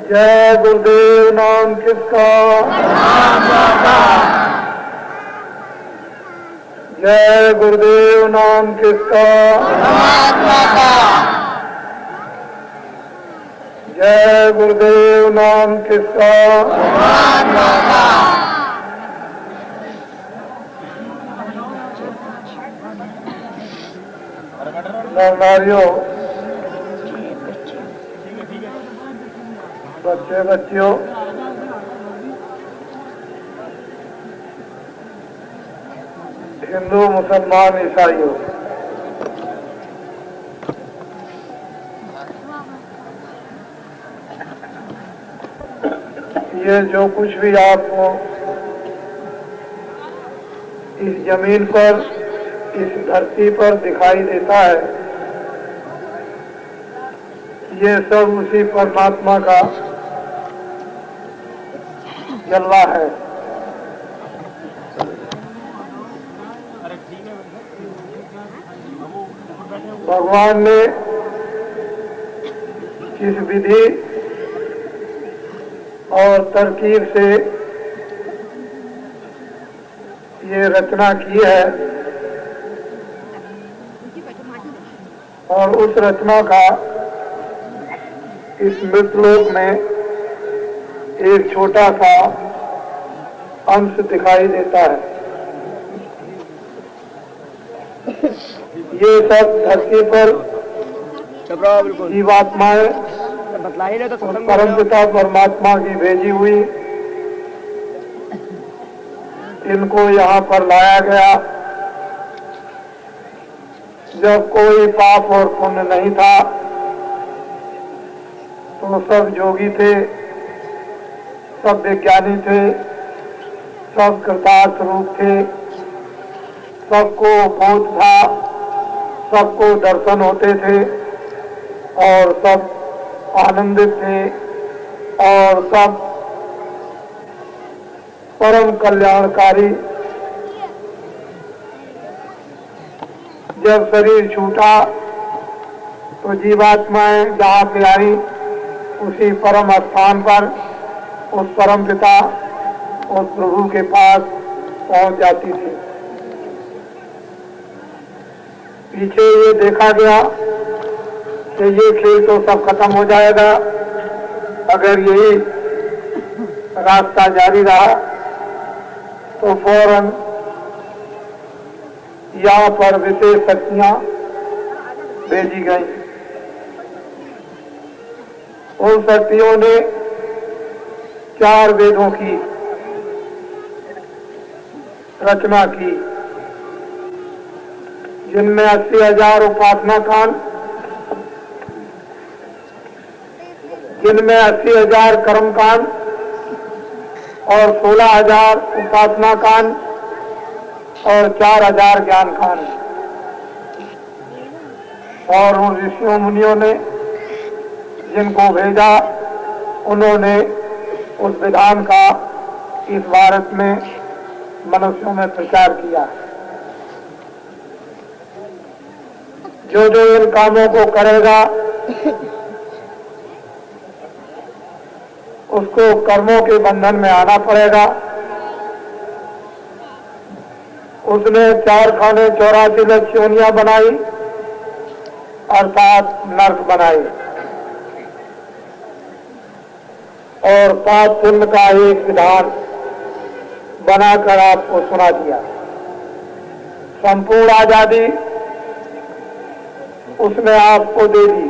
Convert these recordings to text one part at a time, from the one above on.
जय गुरुदेव नाम किसका? जय गुरुदेव नाम किसका? जय गुरुदेव नाम किसका? नारियों, बच्चे बच्चियों, हिंदू मुसलमान ईसाइयों, ये जो कुछ भी आपको इस जमीन पर, इस धरती पर दिखाई देता है, ये सब उसी परमात्मा का जलवा है। भगवान ने जिस विधि और तरकीब से ये रचना की है और उस रचना का इस मृतलोक में एक छोटा सा अंश दिखाई देता है। ये सब धरती पर जीवात्माएं परमपिता परमात्मा की भेजी हुई, इनको यहाँ पर लाया गया जब कोई पाप और पुण्य नहीं था, तो सब योगी थे, सब विज्ञानी थे, सब कृतार्थ रूप थे, सबको बोध था, सबको दर्शन होते थे और सब आनंदित थे और सब परम कल्याणकारी। जब शरीर छूटा तो जीवात्माएं जहाँ पे आई उसी परम स्थान पर उस परम पिता, उस प्रभु के पास पहुंच जाती थी। पीछे ये देखा गया कि ये खेल तो सब खत्म हो जाएगा अगर यही रास्ता जारी रहा, तो फौरन यहाँ पर विशेष शक्तियां भेजी गई। उन शक्तियों ने 4 वेदों की रचना की, जिनमें 80,000 उपासना कांड, जिनमें 80,000 कर्म कांड और 16,000 उपासना कांड और 4,000 ज्ञान कांड। और उन ऋषियों मुनियों ने जिनको भेजा, उन्होंने उस विधान का इस भारत में मनुष्यों में प्रचार किया। जो जो इन कामों को करेगा उसको कर्मों के बंधन में आना पड़ेगा। उसने 4 खाने 84 लक्ष योनियां बनाई, अर्थात नर्क बनाए, और 5 पुण्य का एक विधान बनाकर आपको सुना दिया। संपूर्ण आजादी उसने आपको दे दी।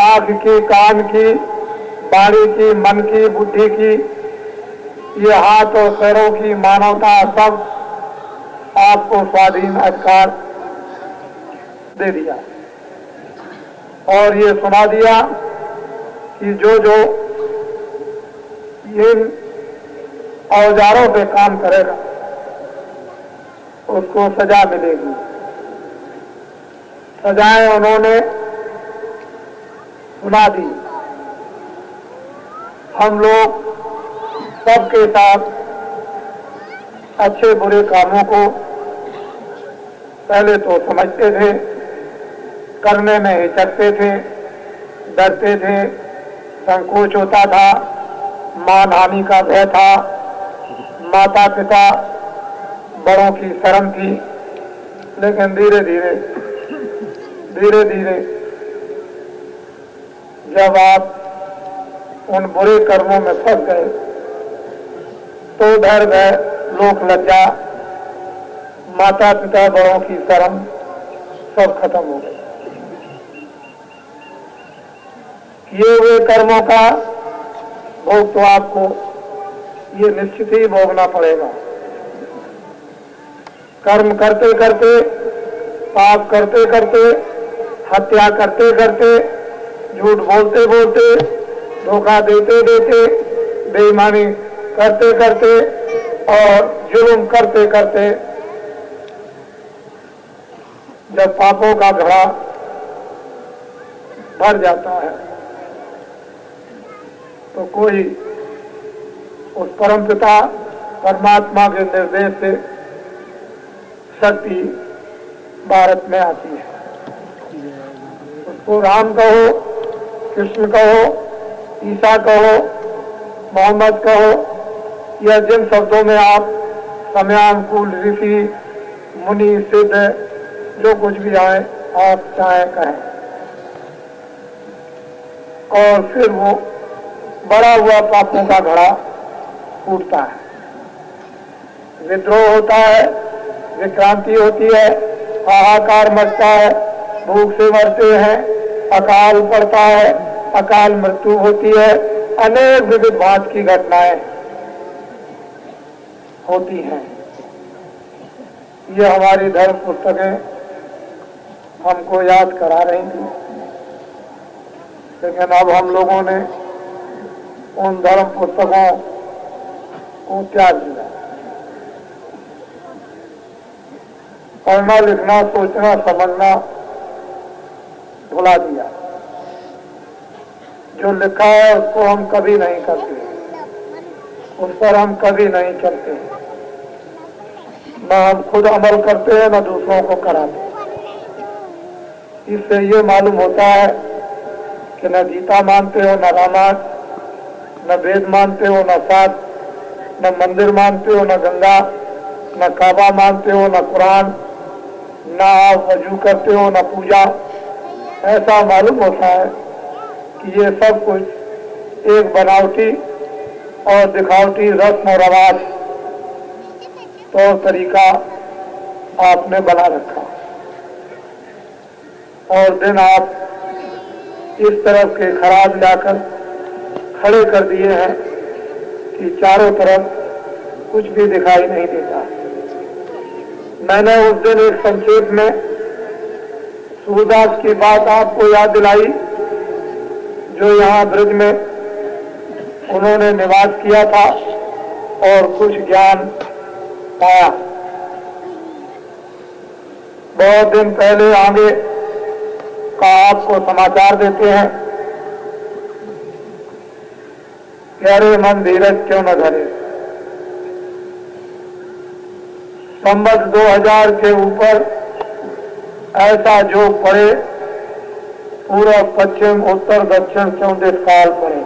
आंख की, कान की, वाणी की, मन की, बुद्धि की, ये हाथ और पैरों की मानवता सब आपको स्वाधीन अधिकार दे दिया और ये सुना दिया कि जो जो इन औजारों पे काम करेगा उसको सजा मिलेगी। सजाएं उन्होंने सुना दी। हम लोग सबके साथ अच्छे बुरे कामों को पहले तो समझते थे, करने में हिचकते थे, डरते थे, संकोच होता था, मान हानि का भय था, माता पिता बड़ों की शर्म थी। लेकिन धीरे धीरे जब आप उन बुरे कर्मों में फंस गए तो डर भय, लोक लज्जा, माता पिता बड़ों की शर्म सब खत्म हो गए। किए हुए कर्मों का भोग तो आपको ये निश्चित ही भोगना पड़ेगा। कर्म करते करते, पाप करते करते, हत्या करते करते, झूठ बोलते बोलते, धोखा देते देते, बेईमानी करते करते और जुल्म करते करते जब पापों का घड़ा भर जाता है तो कोई उस परमपिता परमात्मा के निर्देश से शक्ति भारत में आती है। उसको राम कहो, कृष्ण कहो, ईसा कहो, मोहम्मद कहो, या जिन शब्दों में आप समयानुकूल ऋषि मुनि सिद्ध जो कुछ भी आए आप चाहे कहें। और फिर वो बड़ा हुआ पापों का घड़ा फूटता है, विद्रोह होता है, विक्रांति होती है, हाहाकार मचता है, भूख से मरते हैं, अकाल पड़ता है, अकाल मृत्यु होती है, अनेक विविध भांत की घटनाएं होती हैं। ये हमारी धर्म पुस्तकें हमको याद करा रही थी, लेकिन अब हम लोगों ने उन धर्म पुस्तकों को त्याग दिया। पढ़ना लिखना सोचना समझना भुला दिया। जो लिखा है उसको हम कभी नहीं करते, उस पर हम कभी नहीं चलते, न हम खुद अमल करते हैं न दूसरों को कराते। इससे ये मालूम होता है कि न गीता मानते हो, न रामायण, न वेद मानते हो, न सात, न मंदिर मानते हो, न गंगा, न काबा मानते हो, न कुरान, न आप वजू करते हो, न पूजा। ऐसा मालूम होता है कि ये सब कुछ एक बनावटी और दिखावटी रस्म और रवाज तौर तरीका आपने बना रखा, और दिन आप इस तरफ के खराब लाकर खड़े कर दिए हैं कि चारों तरफ कुछ भी दिखाई नहीं देता। मैंने उस दिन एक संक्षेप में सूरदास की बात आपको याद दिलाई, जो यहाँ ब्रज में उन्होंने निवास किया था और कुछ ज्ञान पाया। बहुत दिन पहले आगे का आपको समाचार देते हैं कि अरे मन धीरज क्यों न धरे। संवत 2000 के ऊपर ऐसा जो पड़े, पूर्व पश्चिम उत्तर दक्षिण 34 काल पड़े।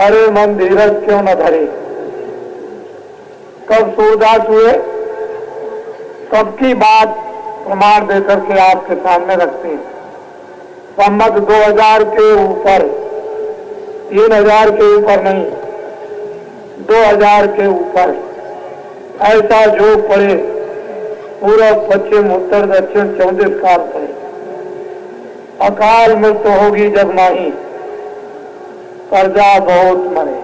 अरे मन धीरज क्यों न धरे। कब सूरदास हुए, सबकी बात प्रमाण देकर के आपके सामने रखते हैं। संवत 2000 के ऊपर, 3000 के ऊपर नहीं, 2000 के ऊपर ऐसा जो पड़े, पूर्व पश्चिम उत्तर दक्षिण 34 काल पड़े। अकाल मृत्यु होगी जब नहीं, प्रजा बहुत मरे।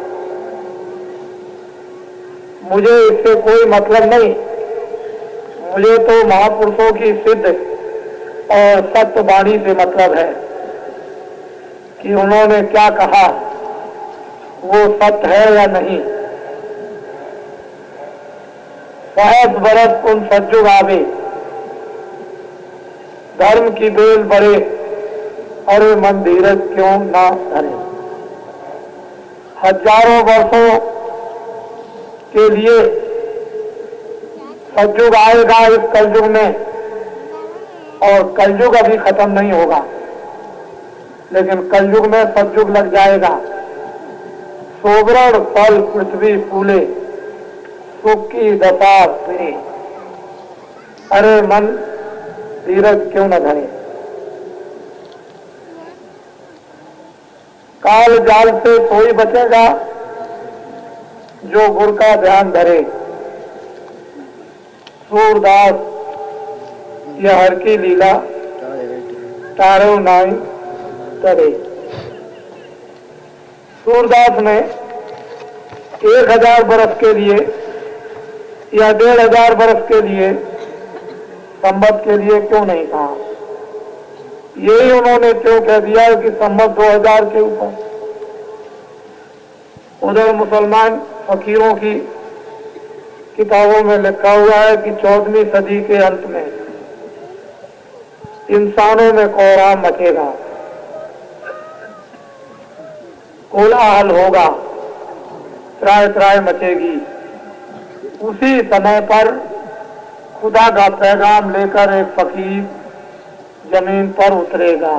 मुझे इससे कोई मतलब नहीं, मुझे तो महापुरुषों की सिद्ध और सत्य वाणी से मतलब है कि उन्होंने क्या कहा वो सत्य है या नहीं। सहज बरस उन सज्जुग आवे, धर्म की बेल बढ़े, अरे मन धीरज क्यों ना धरे। हजारों वर्षों के लिए सज्जुग आएगा इस कलयुग में, और कलयुग अभी खत्म नहीं होगा, लेकिन कलयुग में सतयुग लग जाएगा। सोवरण फल पृथ्वी फूले, सुख की दशा फिरे, अरे मन धीरज क्यों न धरे। काल जाल से कोई बचेगा जो गुरु का ध्यान धरे। सूरदास यह हर की लीला तारो नाई करे। सूरदास ने 1000 बरस के लिए या 1500 बरस के लिए संवत के लिए क्यों नहीं कहा? यही उन्होंने क्यों कह दिया कि संवत 2000 के ऊपर। उधर मुसलमान फकीरों की किताबों में लिखा हुआ है कि 14वीं सदी के अंत में इंसानों में कोहराम मचेगा, कोलाहल होगा, त्राय त्राय मचेगी। उसी समय पर खुदा का पैगाम लेकर एक फकीर जमीन पर उतरेगा,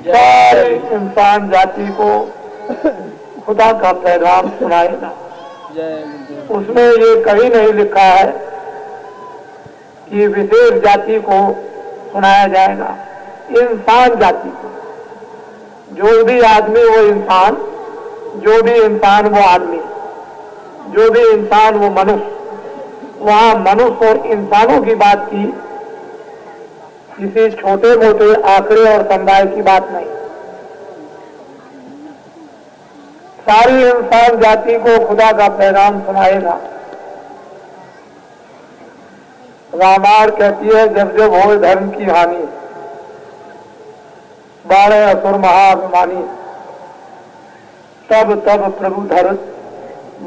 सारे इंसान जाति को खुदा का पैगाम सुनाएगा। उसमें ये कहीं नहीं लिखा है कि विशेष जाति को सुनाया जाएगा, इंसान जाति को। जो भी आदमी वो इंसान, जो भी इंसान वो आदमी, जो भी इंसान वो मनुष्य। वहां मनुष्य और इंसानों की बात की, किसी छोटे मोटे आंकड़े और समुदाय की बात नहीं। सारी इंसान जाति को खुदा का पैगाम सुनाएगा। रामायण कहती है जब जब हो धर्म की हानि, बाढ़े असुर महाअभिमानी, तब तब प्रभु धरत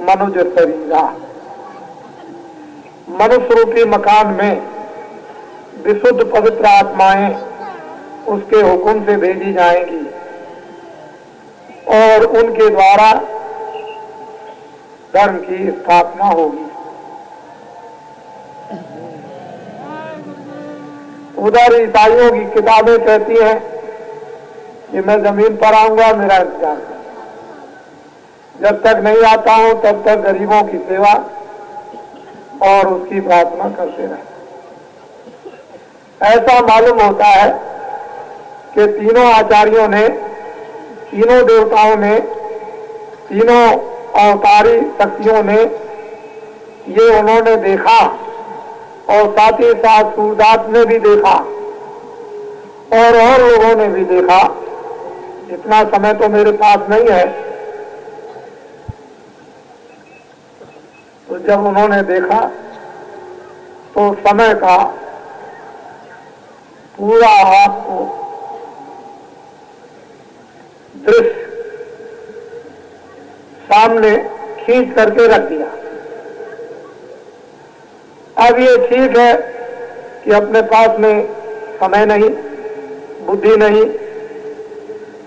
मनुज शरीरा। मनुष्य रूपी मकान में विशुद्ध पवित्र आत्माएं उसके हुक्म से भेजी जाएंगी और उनके द्वारा धर्म की स्थापना होगी। उधर ईसाइयों की किताबें कहती हैं कि मैं जमीन पर आऊंगा, मेरा इंतजार कर। जब तक नहीं आता हूं तब तक गरीबों की सेवा और उसकी प्रार्थना करते रहे। ऐसा मालूम होता है कि तीनों आचार्यों ने, तीनों देवताओं ने, तीनों अवतारी शक्तियों ने ये उन्होंने देखा और साथ ही साथ सूरदास ने भी देखा और लोगों ने भी देखा। इतना समय तो मेरे पास नहीं है। तो जब उन्होंने देखा तो समय का पूरा आपको दृश्य सामने खींच करके रख दिया। अब ये ठीक है कि अपने पास में समय नहीं, बुद्धि नहीं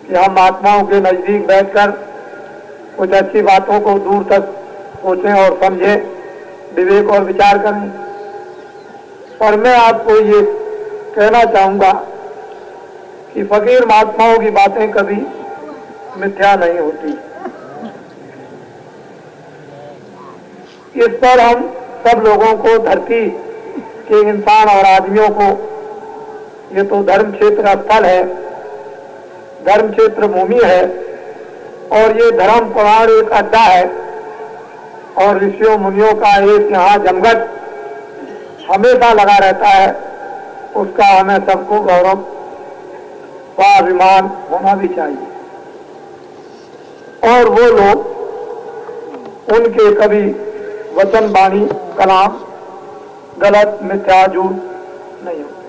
कि हम आत्माओं के नजदीक बैठकर कुछ अच्छी बातों को दूर तक सोचें और समझें, विवेक और विचार करें। पर मैं आपको ये कहना चाहूंगा कि फकीर महात्माओं की बातें कभी मिथ्या नहीं होती। इस पर हम सब लोगों को, धरती के इंसान और आदमियों को, ये तो धर्म क्षेत्र स्थल है, धर्म क्षेत्र भूमि है और ये धर्म पुराण एक अड्डा है और ऋषियों मुनियों का एक यहाँ जमघट हमेशा लगा रहता है। उसका हमें सबको गौरव स्वाभिमान होना भी चाहिए। और वो लोग, उनके कभी वचन वाणी कलाम गलत मिथ्या झूठ नहीं होते।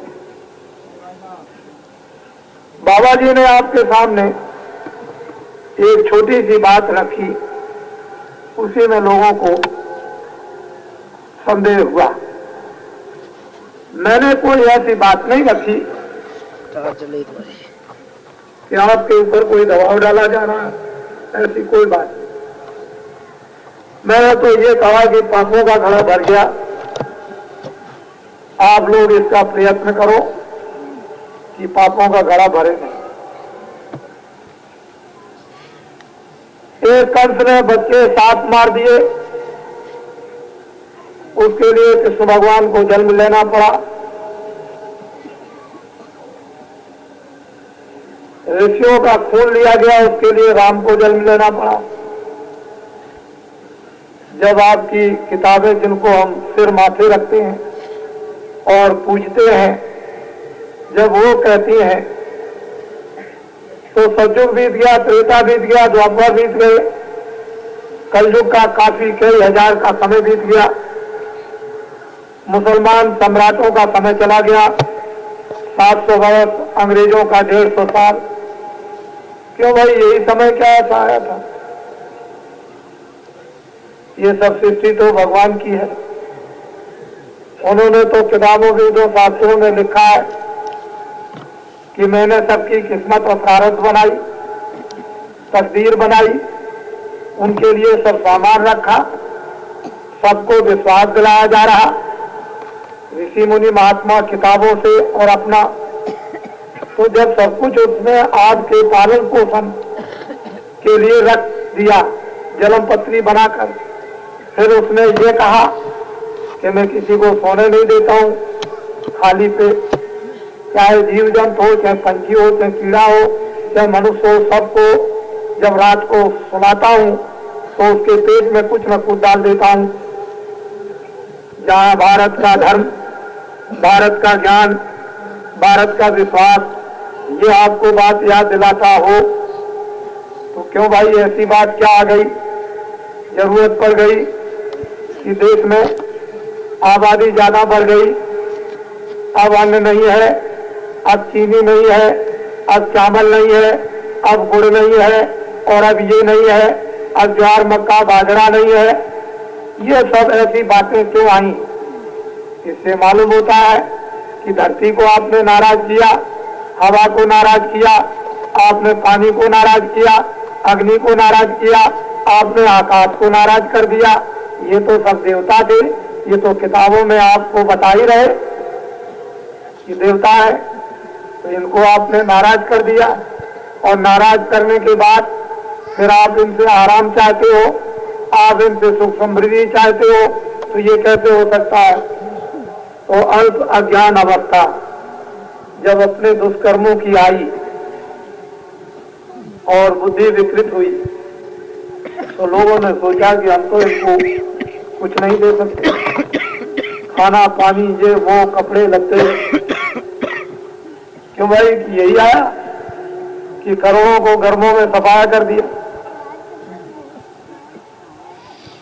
बाबा जी ने आपके सामने एक छोटी सी बात रखी, उसी में लोगों को संदेह हुआ। मैंने कोई ऐसी बात नहीं रखी कि आपके ऊपर कोई दबाव डाला जा रहा है, ऐसी कोई बात नहीं। मैंने तो ये कहा कि पापों का घड़ा भर गया, आप लोग इसका प्रयत्न करो कि पापों का घड़ा भरे नहीं। एक कंस ने बच्चे 7 मार दिए, उसके लिए कृष्ण भगवान को जन्म लेना पड़ा। ऋषियों का खून लिया गया, उसके लिए राम को जन्म लेना पड़ा। जब आपकी किताबें जिनको हम सिर माथे रखते हैं और पूजते हैं, जब वो कहती हैं तो सतयुग बीत गया, त्रेता बीत गया, द्वापर बीत गए, कलयुग का काफी कई हजार का समय बीत गया, मुसलमान सम्राटों का समय चला गया, 700 वर्ष, अंग्रेजों का 150 साल। क्यों भाई, यही समय क्या ऐसा आया था? ये सब सृष्टि तो भगवान की है। उन्होंने तो किताबों वेदों शास्त्रों में लिखा है कि मैंने सबकी किस्मत और प्रारब्ध बनाई, तकदीर बनाई, उनके लिए सब सामान रखा, सबको विश्वास दिलाया जा रहा, ऋषि मुनि महात्मा किताबों से और अपना। तो जब सब कुछ उसने आपके पालन पोषण के लिए रख दिया जलम पत्री बनाकर, फिर उसने ये कहा कि मैं किसी को सोने नहीं देता हूं खाली पे, चाहे जीव जंतु हो, चाहे पंछी हो, चाहे कीड़ा हो, चाहे मनुष्य हो, सबको जब रात को सुलाता हूं तो उसके पेट में कुछ न कुछ डाल देता हूं। जहां भारत का धर्म, भारत का ज्ञान, भारत का विश्वास ये आपको बात याद दिलाता हो तो क्यों भाई ऐसी बात क्या आ गई, जरूरत पड़ गई कि देश में आबादी ज्यादा बढ़ गई, अब अन्न नहीं है, अब चीनी नहीं है, अब चावल नहीं है, अब गुड़ नहीं है, और अब ये नहीं है, अब ज्वार मक्का बाजरा नहीं है। ये सब ऐसी बातें क्यों आई? इससे मालूम होता है कि धरती को आपने नाराज किया, हवा को नाराज किया, आपने पानी को नाराज किया, अग्नि को नाराज किया, आपने आकाश को नाराज कर दिया। ये तो सब देवता थे, ये तो किताबों में आपको बता ही रहे कि देवता है, तो इनको आपने नाराज कर दिया। और नाराज करने के बाद फिर आप इनसे आराम चाहते हो, आप इनसे सुख समृद्धि चाहते हो, तो ये कैसे हो सकता है? तो अल्प अज्ञान अवस्था जब अपने दुष्कर्मों की आई और बुद्धि विकृत हुई तो लोगों ने सोचा कि हम तो इनको कुछ नहीं दे सकते, खाना पानी ये वो कपड़े लत्ते। क्यों भाई, यही आया कि करोड़ों को गर्भों में सफाया कर दिया,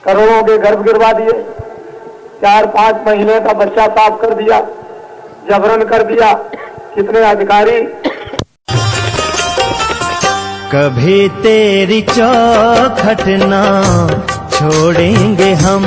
करोड़ों के गर्भ गिरवा दिए, 4-5 महीने का बच्चा साफ कर दिया, जबरन कर दिया। कितने अधिकारी कभी तेरी चौखट ना छोड़ेंगे हम।